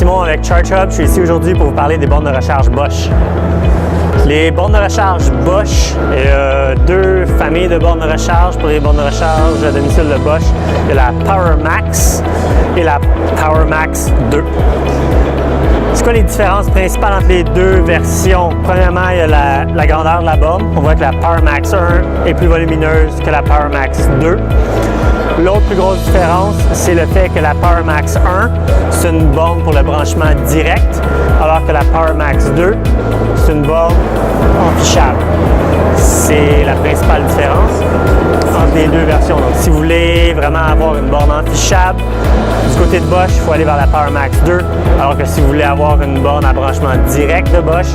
Simon avec Charge Hub. Je suis ici aujourd'hui pour vous parler des bornes de recharge Bosch. Les bornes de recharge Bosch, il y a deux familles de bornes de recharge pour les bornes de recharge à domicile de Bosch. Il y a la PowerMax et la PowerMax 2. C'est quoi les différences principales entre les deux versions? Premièrement, il y a la grandeur de la borne. On voit que la PowerMax 1 est plus volumineuse que la PowerMax 2. L'autre plus grosse différence, c'est le fait que la PowerMax 1, c'est une borne pour le branchement direct, alors que la PowerMax 2, c'est une borne emfichable. C'est la principale différence entre les deux versions. Donc, si vous voulez vraiment avoir une borne emfichable, du côté de Bosch, il faut aller vers la PowerMax 2, alors que si vous voulez avoir une borne à branchement direct de Bosch,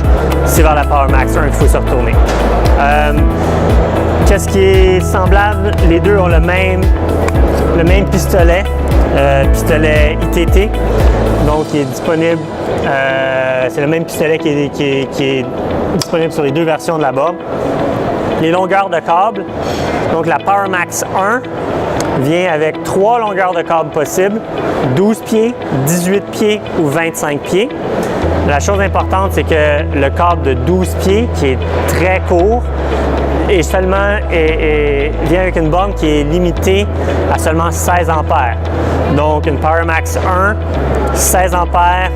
c'est vers la PowerMax 1 qu'il faut se retourner. Qu'est-ce qui est semblable? Les deux ont le même pistolet, pistolet ITT, donc qui est disponible, c'est le même pistolet qui est disponible sur les deux versions de la borne. Les longueurs de câble, donc la PowerMax 1 vient avec 3 longueurs de câble possibles, 12 pieds, 18 pieds ou 25 pieds. La chose importante, c'est que le câble de 12 pieds, qui est très court, et seulement vient avec une borne qui est limitée à seulement 16 ampères. Donc une PowerMax 1, 16 ampères,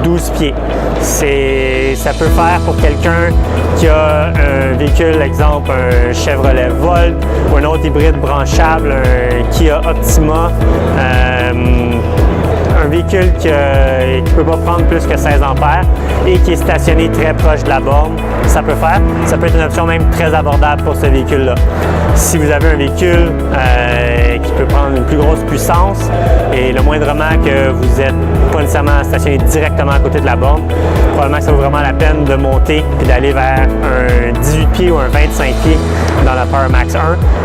12 pieds. Ça peut faire pour quelqu'un qui a un véhicule, exemple un Chevrolet Volt ou un autre hybride branchable, un Kia Optima, un véhicule qui ne peut pas prendre plus que 16 ampères et qui est stationné très proche de la borne, ça peut faire. Ça peut être une option même très abordable pour ce véhicule-là. Si vous avez un véhicule qui peut prendre une plus grosse puissance et le moindrement que vous n'êtes pas nécessairement stationné directement à côté de la borne, probablement que ça vaut vraiment la peine de monter et d'aller vers un 18 pieds ou un 25 pieds dans la PowerMax 1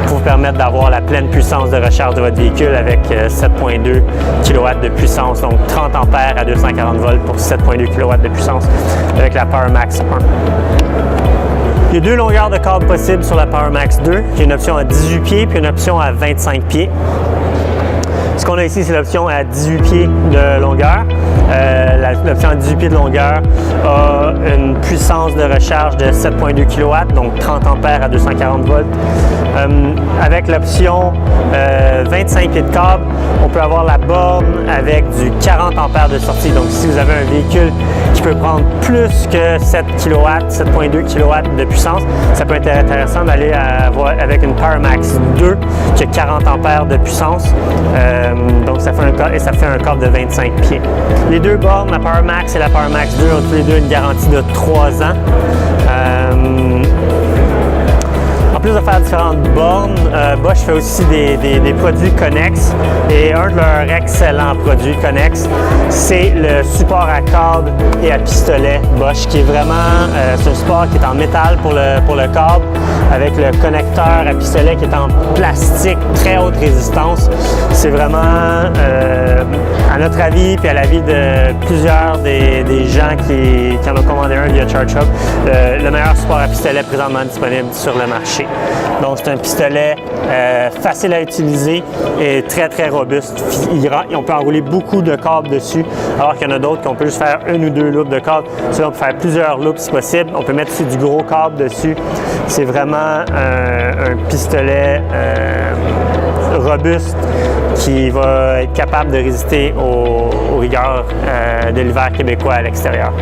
pour vous permettre d'avoir la pleine puissance de recharge de votre véhicule avec 7,2 kW de puissance, donc 30 ampères à 240 volts pour 7,2 kW de puissance avec la PowerMax 1. Il y a deux longueurs de câble possibles sur la PowerMax 2. Il y a une option à 18 pieds puis une option à 25 pieds. Ce qu'on a ici, c'est l'option à 18 pieds de longueur. L'option à 18 pieds de longueur a une puissance de recharge de 7,2 kW, donc 30 ampères à 240 volts. Avec l'option 25 pieds de câble, on peut avoir la borne avec du 40 ampères de sortie. Donc, si vous avez un véhicule qui peut prendre plus que 7 kW, 7,2 kW de puissance, ça peut être intéressant d'aller avec une PowerMax 2 qui a 40 ampères de puissance. Donc, ça fait un câble de 25 pieds. Les deux bornes, la PowerMax et la PowerMax 2, ont tous les deux une garantie de 3 ans. En plus de faire différentes bornes, Bosch fait aussi des produits connexes et un de leurs excellents produits connexes, c'est le support à câble et à pistolet Bosch qui est vraiment, c'est un support qui est en métal pour le câble avec le connecteur à pistolet qui est en plastique très haute résistance. C'est vraiment, à notre avis puis à l'avis de plusieurs des gens qui en ont commandé un via Charge Hub, le meilleur support à pistolet présentement disponible sur le marché. Donc, c'est un pistolet facile à utiliser et très, très robuste. On peut enrouler beaucoup de câbles dessus, alors qu'il y en a d'autres qu'on peut juste faire une ou deux loupes de câbles. Sinon, on peut faire plusieurs loupes si possible. On peut mettre aussi du gros câble dessus. C'est vraiment un pistolet robuste qui va être capable de résister aux rigueurs de l'hiver québécois à l'extérieur.